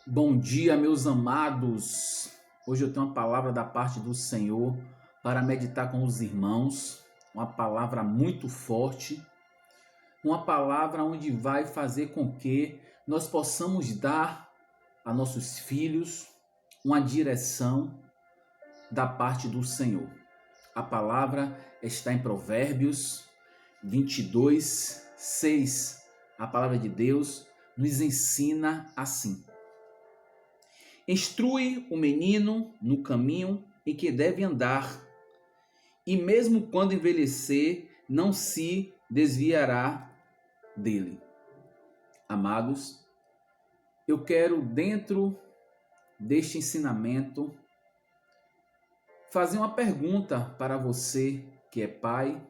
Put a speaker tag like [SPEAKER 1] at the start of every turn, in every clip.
[SPEAKER 1] Bom dia, meus amados. Hoje eu tenho uma palavra da parte do Senhor para meditar com os irmãos. Uma palavra muito forte, uma palavra onde vai fazer com que nós possamos dar a nossos filhos uma direção da parte do Senhor. A palavra está em Provérbios 22:6. A palavra de Deus nos ensina assim: instrui o menino no caminho em que deve andar, e mesmo quando envelhecer, não se desviará dele. Amados, eu quero, dentro deste ensinamento, fazer uma pergunta para você que é pai,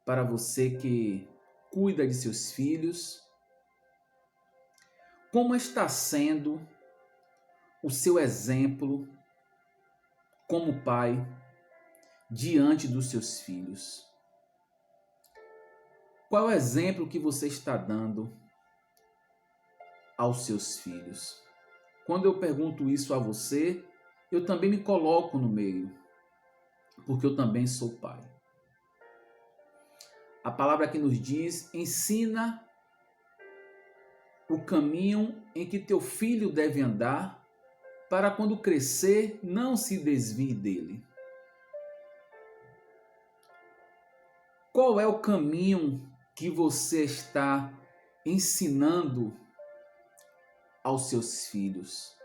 [SPEAKER 1] para você que cuida de seus filhos. Como está sendo o seu exemplo como pai diante dos seus filhos? Qual é o exemplo que você está dando aos seus filhos? Quando eu pergunto isso a você, eu também me coloco no meio, porque eu também sou pai. A palavra que nos diz: ensina o caminho em que teu filho deve andar, para quando crescer não se desvie dele. Qual é o caminho que você está ensinando aos seus filhos?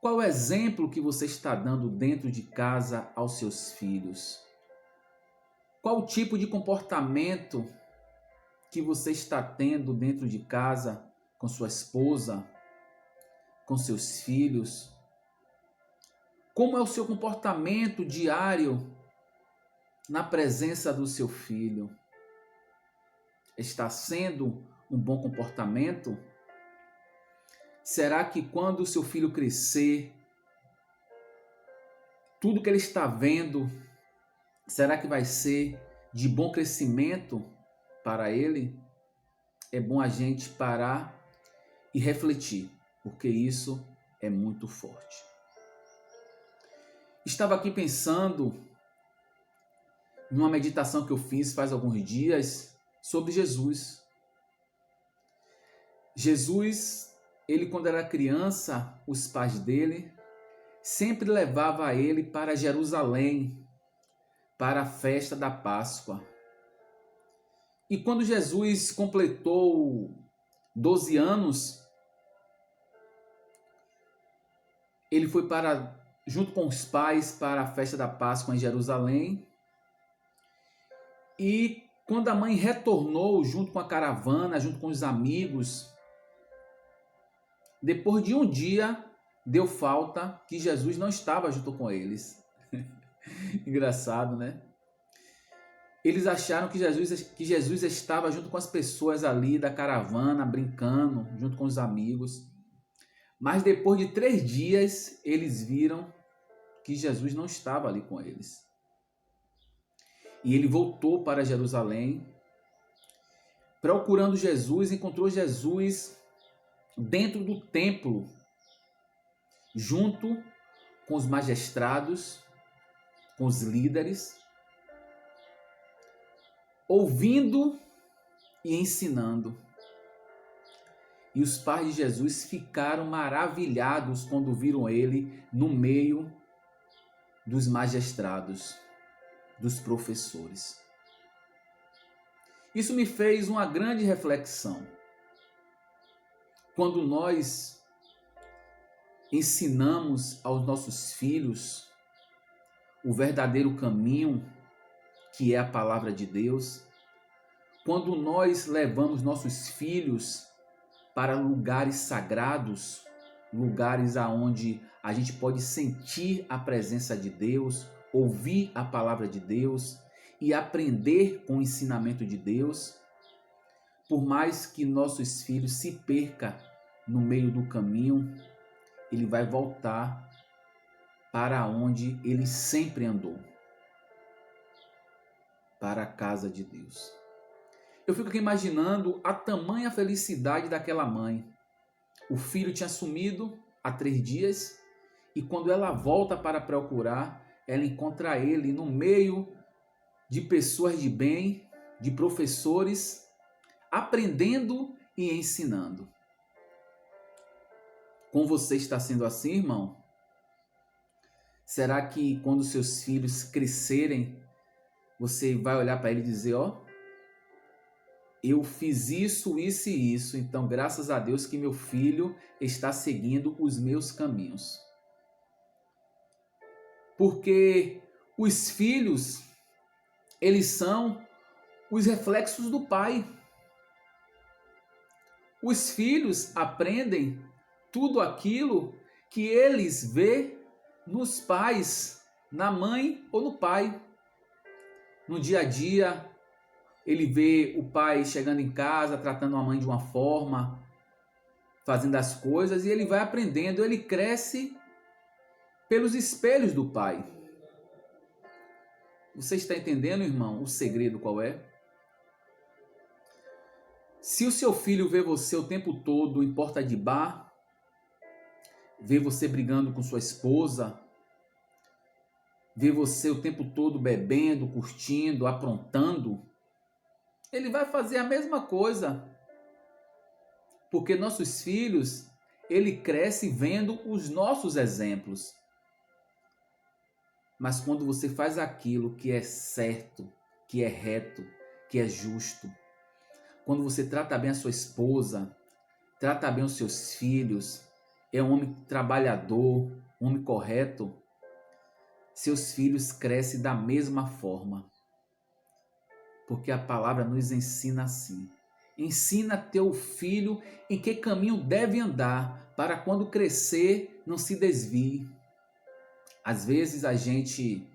[SPEAKER 1] Qual o exemplo que você está dando dentro de casa aos seus filhos? Qual o tipo de comportamento que você está tendo dentro de casa com sua esposa, com seus filhos? Como é o seu comportamento diário na presença do seu filho? Está sendo um bom comportamento? Será que quando o seu filho crescer, tudo que ele está vendo, será que vai ser de bom crescimento para ele? É bom a gente parar e refletir, porque isso é muito forte. Estava aqui pensando numa meditação que eu fiz faz alguns dias sobre Jesus. Jesus, ele quando era criança, os pais dele sempre levavam ele para Jerusalém, para a festa da Páscoa. E quando Jesus completou 12 anos, ele foi junto com os pais para a festa da Páscoa em Jerusalém. E quando a mãe retornou junto com a caravana, junto com os amigos, depois de um dia, deu falta que Jesus não estava junto com eles. Engraçado, né? Eles acharam que Jesus estava junto com as pessoas ali da caravana, brincando, junto com os amigos. Mas depois de 3 dias, eles viram que Jesus não estava ali com eles. E ele voltou para Jerusalém, procurando Jesus, encontrou Jesus dentro do templo, junto com os magistrados, com os líderes, ouvindo e ensinando. E os pais de Jesus ficaram maravilhados quando viram ele no meio dos magistrados, dos professores. Isso me fez uma grande reflexão. Quando nós ensinamos aos nossos filhos o verdadeiro caminho, que é a palavra de Deus, quando nós levamos nossos filhos para lugares sagrados, lugares aonde a gente pode sentir a presença de Deus, ouvir a palavra de Deus e aprender com o ensinamento de Deus, por mais que nossos filhos se percam no meio do caminho, ele vai voltar para onde ele sempre andou, para a casa de Deus. Eu fico aqui imaginando a tamanha felicidade daquela mãe, O filho tinha sumido há 3 dias e quando ela volta para procurar, ela encontra ele no meio de pessoas de bem, de professores, aprendendo e ensinando. Com você está sendo assim, irmão? Será que quando seus filhos crescerem, você vai olhar para ele e dizer, ó, eu fiz isso, isso e isso, então graças a Deus que meu filho está seguindo os meus caminhos. Porque os filhos, eles são os reflexos do pai. Os filhos aprendem tudo aquilo que eles vê nos pais, na mãe ou no pai. No dia a dia, ele vê o pai chegando em casa, tratando a mãe de uma forma, fazendo as coisas, e ele vai aprendendo, ele cresce pelos espelhos do pai. Você está entendendo, irmão, o segredo qual é? Se o seu filho vê você o tempo todo em porta de bar, vê você brigando com sua esposa, vê você o tempo todo bebendo, curtindo, aprontando, ele vai fazer a mesma coisa. Porque nossos filhos, ele cresce vendo os nossos exemplos. Mas quando você faz aquilo que é certo, que é reto, que é justo, quando você trata bem a sua esposa, trata bem os seus filhos, é um homem trabalhador, um homem correto, seus filhos crescem da mesma forma. Porque a palavra nos ensina assim. Ensina teu filho em que caminho deve andar, para quando crescer não se desvie. Às vezes a gente,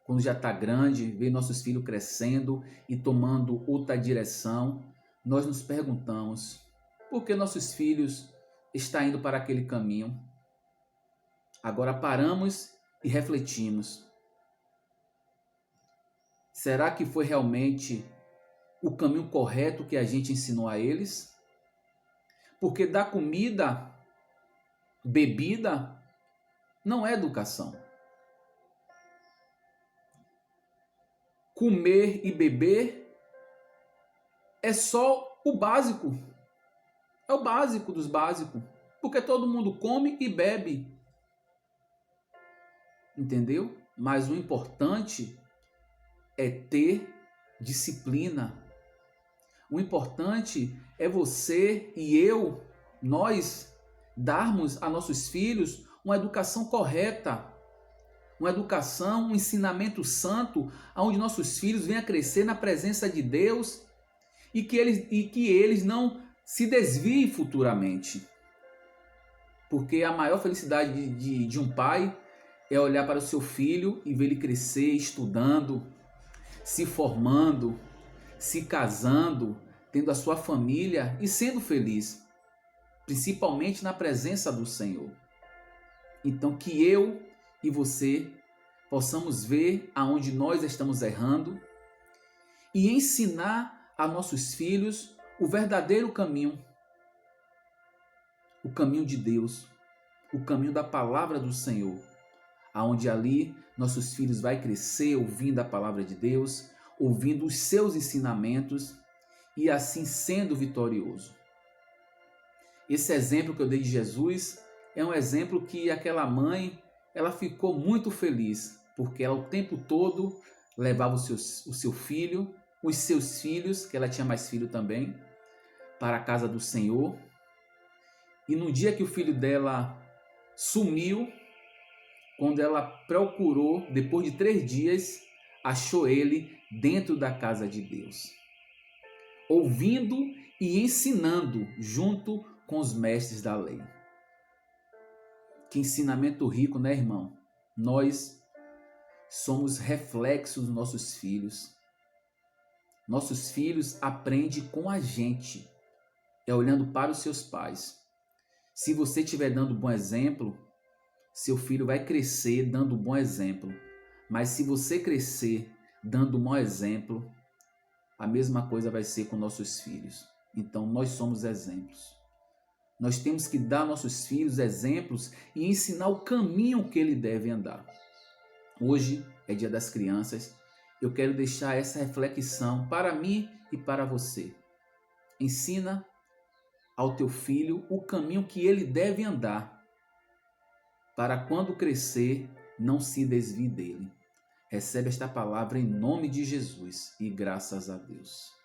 [SPEAKER 1] quando já está grande, vê nossos filhos crescendo e tomando outra direção, nós nos perguntamos, por que nossos filhos estão indo para aquele caminho? Agora paramos e refletimos. Será que foi realmente o caminho correto que a gente ensinou a eles? Porque dar comida, bebida, não é educação. Comer e beber é só o básico. É o básico dos básicos. Porque todo mundo come e bebe. Entendeu? Mas o importante é ter disciplina. O importante é você e eu, nós, darmos a nossos filhos uma educação correta, uma educação, um ensinamento santo, onde nossos filhos venham a crescer na presença de Deus e que eles não se desviem futuramente. Porque a maior felicidade de um pai é olhar para o seu filho e ver ele crescer, estudando, se formando, se casando, tendo a sua família e sendo feliz, principalmente na presença do Senhor. Então que eu e você possamos ver aonde nós estamos errando e ensinar a nossos filhos o verdadeiro caminho, o caminho de Deus, o caminho da palavra do Senhor, aonde ali nossos filhos vai crescer ouvindo a palavra de Deus, ouvindo os seus ensinamentos e assim sendo vitorioso. Esse exemplo que eu dei de Jesus é um exemplo que aquela mãe, ela ficou muito feliz, porque ela o tempo todo levava o seu filho, os seus filhos, que ela tinha mais filho também, para a casa do Senhor. E no dia que o filho dela sumiu, quando ela procurou, depois de 3 dias, achou ele dentro da casa de Deus, ouvindo e ensinando junto com os mestres da lei. Que ensinamento rico, né, irmão? Nós somos reflexos dos nossos filhos. Nossos filhos aprendem com a gente, é olhando para os seus pais. Se você estiver dando bom exemplo, seu filho vai crescer dando bom exemplo. Mas se você crescer dando mau exemplo, a mesma coisa vai ser com nossos filhos. Então nós somos exemplos. Nós temos que dar aos nossos filhos exemplos e ensinar o caminho que ele deve andar. Hoje é Dia das Crianças. Eu quero deixar essa reflexão para mim e para você. Ensina ao teu filho o caminho que ele deve andar, para quando crescer não se desvie dele. Recebe esta palavra em nome de Jesus e graças a Deus.